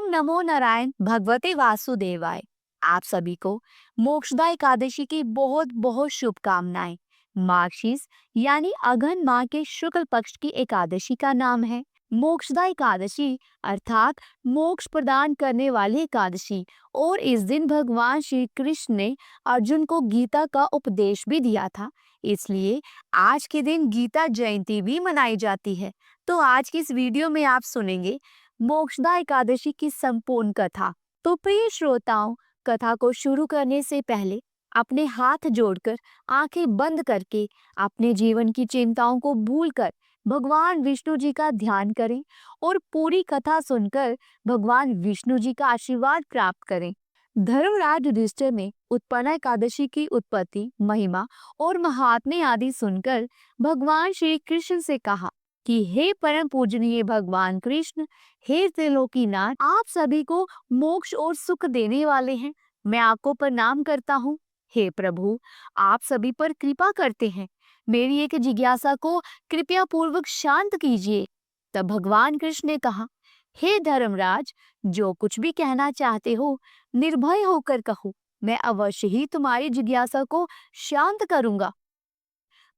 ओम नमो नारायण भगवते वासुदेवाय। आप सभी को मोक्षदा एकादशी की बहुत बहुत शुभकामनाएं। मार्गशीर्ष यानी अघन माह के शुक्ल पक्ष की एकादशी का नाम है मोक्षदा एकादशी, अर्थात मोक्ष प्रदान करने वाली एकादशी। और इस दिन भगवान श्री कृष्ण ने अर्जुन को गीता का उपदेश भी दिया था, इसलिए आज के दिन गीता जयंती भी मनाई जाती है। तो आज की इस वीडियो में आप सुनेंगे मोक्षदा एकादशी की संपूर्ण कथा। तो प्रिय श्रोताओं, कथा को शुरू करने से पहले अपने हाथ जोड़कर आंखें बंद करके अपने जीवन की चिंताओं को भूलकर भगवान विष्णु जी का ध्यान करें और पूरी कथा सुनकर भगवान विष्णु जी का आशीर्वाद प्राप्त करें। धर्मराज युधिष्ठिर ने उत्पन्ना एकादशी की उत्पत्ति, महिमा और महात्म्य आदि सुनकर भगवान श्री कृष्ण से कहा कि हे परम पूजनीय भगवान कृष्ण, हे त्रिलोकीनाथ, आप सभी को मोक्ष और सुख देने वाले हैं, मैं आपको प्रणाम करता हूँ। हे प्रभु, आप सभी पर कृपा करते हैं, मेरी एक जिज्ञासा को कृपया पूर्वक शांत कीजिए। तब भगवान कृष्ण ने कहा, हे धर्मराज, जो कुछ भी कहना चाहते हो निर्भय होकर कहो, मैं अवश्य ही तुम्हारी जिज्ञासा को शांत करूंगा।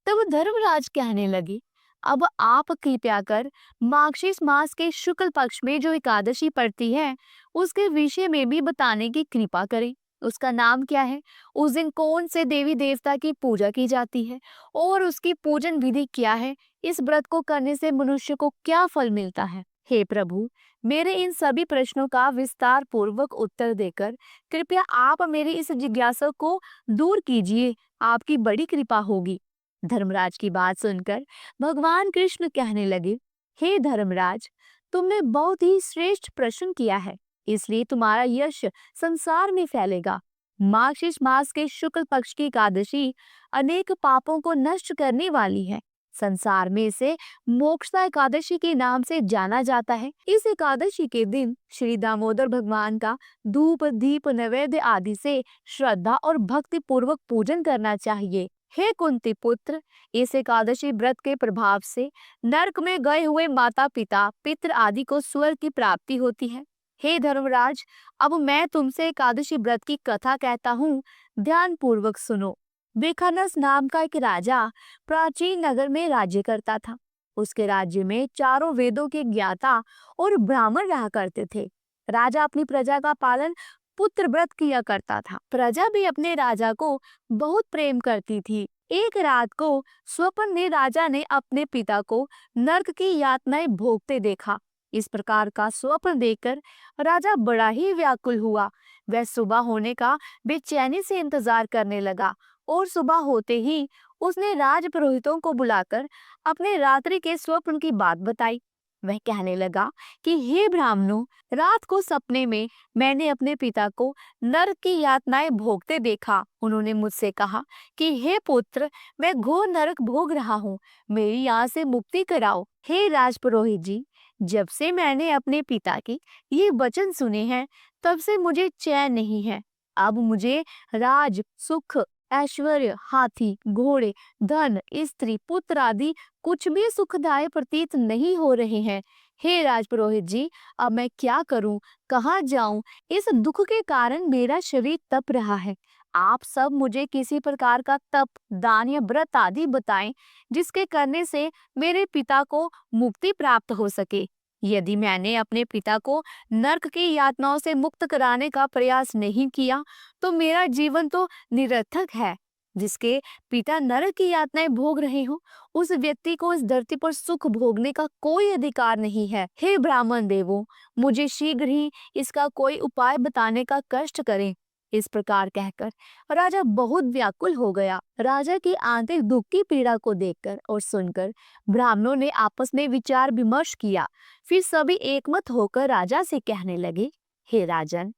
तब धर्मराज कहने लगे, अब आप कृपया कर मार्गशीर्ष मास के शुक्ल पक्ष में जो एकादशी पड़ती है उसके विषय में भी बताने की कृपा करें। उसका नाम क्या है, उस दिन कौन से देवी देवता की पूजा की जाती है और उसकी पूजन विधि क्या है, इस व्रत को करने से मनुष्य को क्या फल मिलता है। हे प्रभु, मेरे इन सभी प्रश्नों का विस्तार पूर्वक उत्तर देकर कृपया आप मेरी इस जिज्ञासा को दूर कीजिए, आपकी बड़ी कृपा होगी। धर्मराज की बात सुनकर भगवान कृष्ण कहने लगे, हे धर्मराज, तुमने बहुत ही श्रेष्ठ प्रश्न किया है, इसलिए तुम्हारा यश संसार में फैलेगा। मार्गशीर्ष मास के शुक्ल पक्ष की एकादशी अनेक पापों को नष्ट करने वाली है। संसार में इसे मोक्षदा एकादशी के नाम से जाना जाता है। इस एकादशी के दिन श्री दामोदर भगवान का धूप दीप नैवेद्य आदि से श्रद्धा और भक्ति पूर्वक पूजन करना चाहिए। हे कुंती पुत्र, इस एकादशी व्रत के प्रभाव से नरक में गए हुए माता पिता पितृ आदि को स्वर्ग की प्राप्ति होती है। हे धर्मराज, अब मैं तुमसे एकादशी व्रत की कथा कहता हूँ, ध्यान पूर्वक सुनो। विखनस नाम का एक राजा प्राचीन नगर में राज्य करता था। उसके राज्य में चारों वेदों के ज्ञाता और ब्राह्मण रहा करते थे। राजा अपनी प्रजा का पालन पुत्र व्रत किया करता था। प्रजा भी अपने राजा को बहुत प्रेम करती थी। एक रात को स्वप्न में राजा ने अपने पिता को नरक की यातनाएं भोगते देखा। इस प्रकार का स्वप्न देखकर राजा बड़ा ही व्याकुल हुआ। वह सुबह होने का बेचैनी से इंतजार करने लगा और सुबह होते ही उसने राजपुरोहितों को बुलाकर अपने रात्रि के स्वप्न की बात बताई। वह कहने लगा कि हे ब्राह्मणों, रात को सपने में मैंने अपने पिता को नरक की यातनाएं भोगते देखा। उन्होंने मुझसे कहा कि हे पुत्र, मैं घोर नरक भोग रहा हूँ, मेरी यहाँ से मुक्ति कराओ। हे राजपुरोहित जी, जब से मैंने अपने पिता के ये वचन सुने हैं तब से मुझे चैन नहीं है। अब मुझे राज सुख ऐश्वर्य हाथी घोड़े धन स्त्री पुत्र आदि कुछ भी सुखदायक प्रतीत नहीं हो रहे हैं। हे राजपुरोहित जी, अब मैं क्या करूं, कहाँ जाऊं, इस दुख के कारण मेरा शरीर तप रहा है। आप सब मुझे किसी प्रकार का तप दान या व्रत आदि बताएं जिसके करने से मेरे पिता को मुक्ति प्राप्त हो सके। यदि मैंने अपने पिता को नरक की यातनाओं से मुक्त कराने का प्रयास नहीं किया तो मेरा जीवन तो निरर्थक है। जिसके पिता नरक की यातनाएं भोग रहे हो, उस व्यक्ति को इस धरती पर सुख भोगने का कोई अधिकार नहीं है। हे ब्राह्मण देवों, मुझे शीघ्र ही इसका कोई उपाय बताने का कष्ट करें। इस प्रकार कहकर राजा बहुत व्याकुल हो गया। राजा की आंतरिक दुख की पीड़ा को देखकर और सुनकर ब्राह्मणों ने आपस में विचार विमर्श किया। फिर सभी एकमत होकर राजा से कहने लगे, हे राजन,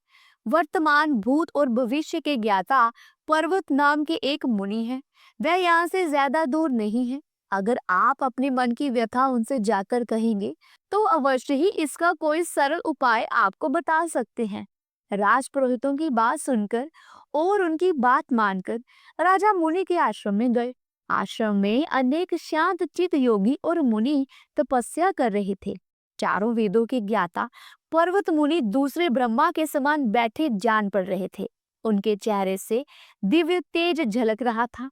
वर्तमान भूत और भविष्य के ज्ञाता पर्वत नाम के एक मुनि हैं। वह यहाँ से ज्यादा दूर नहीं है। अगर आप अपने मन की व्यथा उनसे जाकर कहेंगे तो अवश्य ही इसका कोई सरल उपाय आपको बता सकते हैं। राजपुरोहितों की बात सुनकर और उनकी बात मानकर राजा मुनि के आश्रम में गए। आश्रम में अनेक शांत चित योगी और मुनि तपस्या कर रहे थे। चारों वेदों के ज्ञाता पर्वत मुनि दूसरे ब्रह्मा के समान बैठे जान पड़ रहे थे। उनके चेहरे से दिव्य तेज झलक रहा था।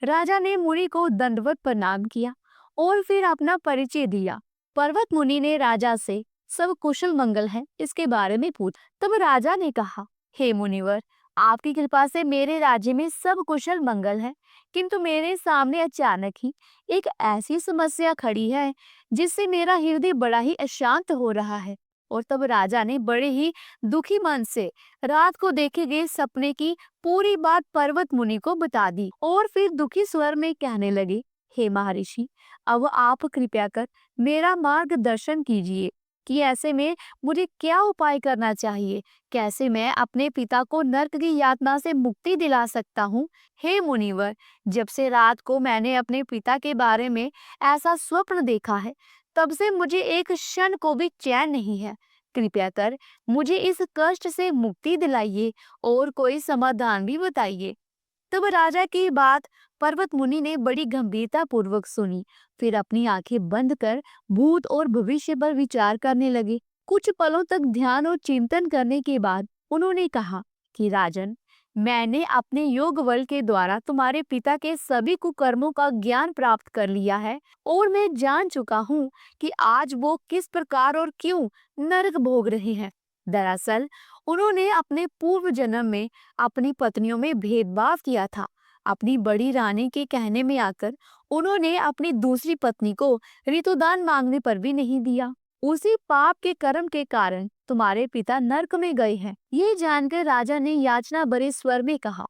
राजा ने मुनि को दंडवत प्रणाम किया और फिर अपना परिचय दिया। पर्वत मुनि ने राजा से सब कुशल मंगल है इसके बारे में पूछा। तब राजा ने कहा, हे मुनिवर, आपकी कृपा से मेरे राज्य में सब कुशल मंगल है, किंतु मेरे सामने अचानक ही एक ऐसी समस्या खड़ी है जिससे मेरा हृदय बड़ा ही अशांत हो रहा है। और तब राजा ने बड़े ही दुखी मन से रात को देखे गए सपने की पूरी बात पर्वत मुनि को बता दी और फिर दुखी स्वर में कहने लगे, हे महर्षि, अब आप कृपया कर मेरा मार्गदर्शन कीजिए कि ऐसे में मुझे क्या उपाय करना चाहिए, कैसे मैं अपने पिता को नर्क की यातना से मुक्ति दिला सकता हूँ। हे मुनिवर, जब से रात को मैंने अपने पिता के बारे में ऐसा स्वप्न देखा है, तब से मुझे एक क्षण को भी चैन नहीं है। कृपया कर मुझे इस कष्ट से मुक्ति दिलाइए और कोई समाधान भी बताइए। तब राजा की बात पर्वत मुनि ने बड़ी गंभीरता पूर्वक सुनी। फिर अपनी आंखें बंद कर भूत और भविष्य पर विचार करने लगे। कुछ पलों तक ध्यान और चिंतन करने के बाद उन्होंने कहा कि राजन, मैंने अपने योग बल के द्वारा तुम्हारे पिता के सभी कुकर्मों का ज्ञान प्राप्त कर लिया है और मैं जान चुका हूँ कि आज वो किस प्रकार और क्यों नरक भोग रहे हैं। दरअसल उन्होंने अपने पूर्व जन्म में अपनी पत्नियों में भेदभाव किया था। अपनी बड़ी रानी के कहने में आकर उन्होंने अपनी दूसरी पत्नी को ऋतुदान मांगने पर भी नहीं दिया। उसी पाप के कर्म के कारण तुम्हारे पिता नरक में गए हैं। ये जानकर राजा ने याचना भरे स्वर में कहा,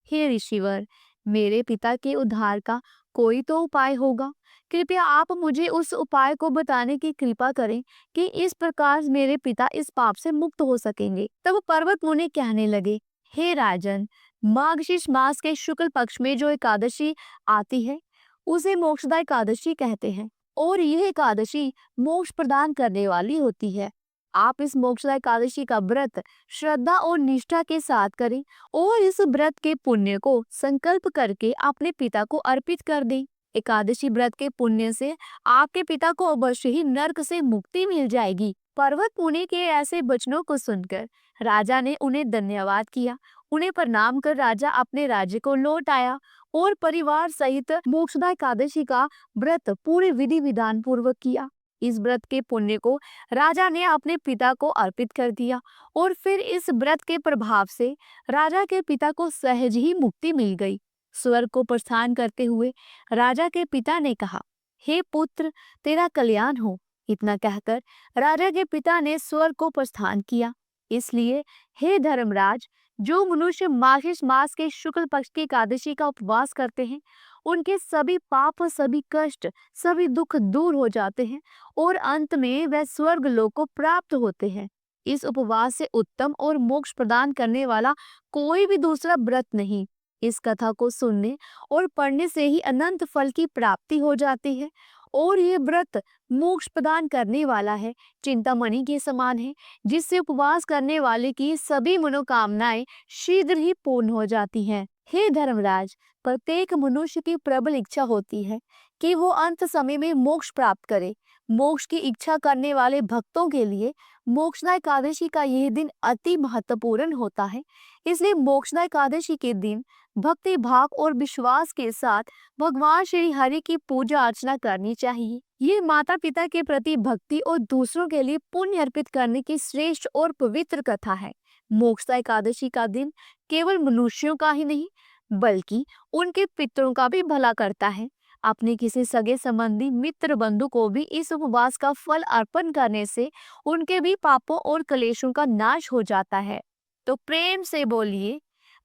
हे ऋषिवर, मेरे पिता के उद्धार का कोई तो उपाय होगा। कृपया आप मुझे उस उपाय को बताने की कृपा करें कि इस प्रकार मेरे पिता इस पाप से मुक्त हो सकेंगे। तब पर्वत मुनि कहने लगे, हे राजन, मार्गशीर्ष मास के शुक्ल पक्ष में जो एकादशी आती है उसे मोक्षदा एकादशी कहते हैं और यह एकादशी मोक्ष प्रदान करने वाली होती है। आप इस मोक्षदा एकादशी का व्रत श्रद्धा और निष्ठा के साथ करें और इस व्रत के पुण्य को संकल्प करके अपने पिता को अर्पित कर दें। एकादशी व्रत के पुण्य से आपके पिता को अवश्य ही नरक से मुक्ति मिल जाएगी। पर्वत मुनि के ऐसे वचनों को सुनकर राजा ने उन्हें धन्यवाद किया। उन्हें प्रणाम कर राजा अपने राज्य को लौट आया और परिवार सहित मोक्षदा एकादशी का व्रत पूरे विधि विधान पूर्वक किया। इस व्रत के पुण्य को राजा ने अपने पिता को अर्पित कर दिया और फिर इस व्रत के प्रभाव से राजा के पिता को सहज ही मुक्ति मिल गई। स्वर्ग को प्रस्थान करते हुए राजा के पिता ने कहा, हे पुत्र, तेरा कल्याण हो। इतना कहकर राजा के पिता ने स्वर्ग को प्रस्थान किया। इसलिए हे धर्मराज, जो मनुष्य मार्गशीर्ष मास के शुक्ल पक्ष की एकादशी का उपवास करते हैं, उनके सभी पाप, सभी कष्ट, सभी दुख दूर हो जाते हैं और अंत में वह स्वर्ग लोक को प्राप्त होते हैं। इस उपवास से उत्तम और मोक्ष प्रदान करने वाला कोई भी दूसरा व्रत नहीं। इस कथा को सुनने और पढ़ने से ही अनंत फल की प्राप्ति हो जाती है और ये व्रत मोक्ष प्रदान करने वाला है, चिंतामणि के समान है, जिससे उपवास करने वाले की सभी मनोकामनाएं शीघ्र ही पूर्ण हो जाती हैं। हे धर्मराज, प्रत्येक मनुष्य की प्रबल इच्छा होती है कि वो अंत समय में मोक्ष प्राप्त करे। मोक्ष की इच्छा करने वाले भक्तों के लिए मोक्षदा एकादशी का यह दिन अति महत्वपूर्ण होता है। इसलिए मोक्षदा एकादशी के दिन भक्ति भाव और विश्वास के साथ भगवान श्री हरि की पूजा अर्चना करनी चाहिए। ये माता पिता के प्रति भक्ति और दूसरों के लिए पुण्य अर्पित करने की श्रेष्ठ और पवित्र कथा है। मोक्षदा एकादशी का दिन केवल मनुष्यों का ही नहीं बल्कि उनके पितरों का भी भला करता है। अपने किसी सगे संबंधी मित्र बंधु को भी इस उपवास का फल अर्पण करने से उनके भी पापों और क्लेशों का नाश हो जाता है। तो प्रेम से बोलिए,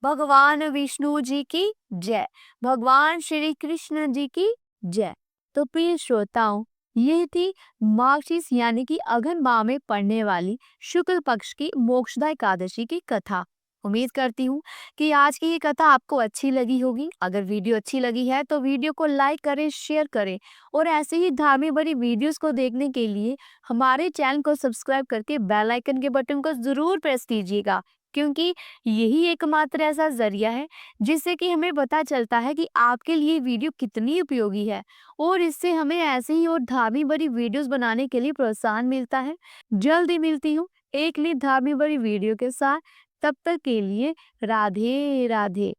भगवान विष्णु जी की जय, भगवान श्री कृष्ण जी की जय। तो प्रिय श्रोताओं, ये थी मार्गशीर्ष यानी कि अघन माह में पड़ने वाली शुक्ल पक्ष की मोक्षदा एकादशी की कथा। उम्मीद करती हूँ कि आज की ये कथा आपको अच्छी लगी होगी। अगर वीडियो अच्छी लगी है तो वीडियो को लाइक करें, शेयर करें और ऐसे ही धार्मिक बड़ी वीडियोस को देखने के लिए हमारे चैनल को सब्सक्राइब करके बेल आइकन के बटन को जरूर प्रेस कीजिएगा, क्योंकि यही एकमात्र ऐसा जरिया है जिससे कि हमें पता चलता है कि आपके लिए वीडियो कितनी उपयोगी है और इससे हमें ऐसे ही और धार्मिक बड़ी वीडियोस बनाने के लिए प्रोत्साहन मिलता है। जल्दी मिलती हूँ एक ली धामी बड़ी वीडियो के साथ। तब तक के लिए राधे राधे।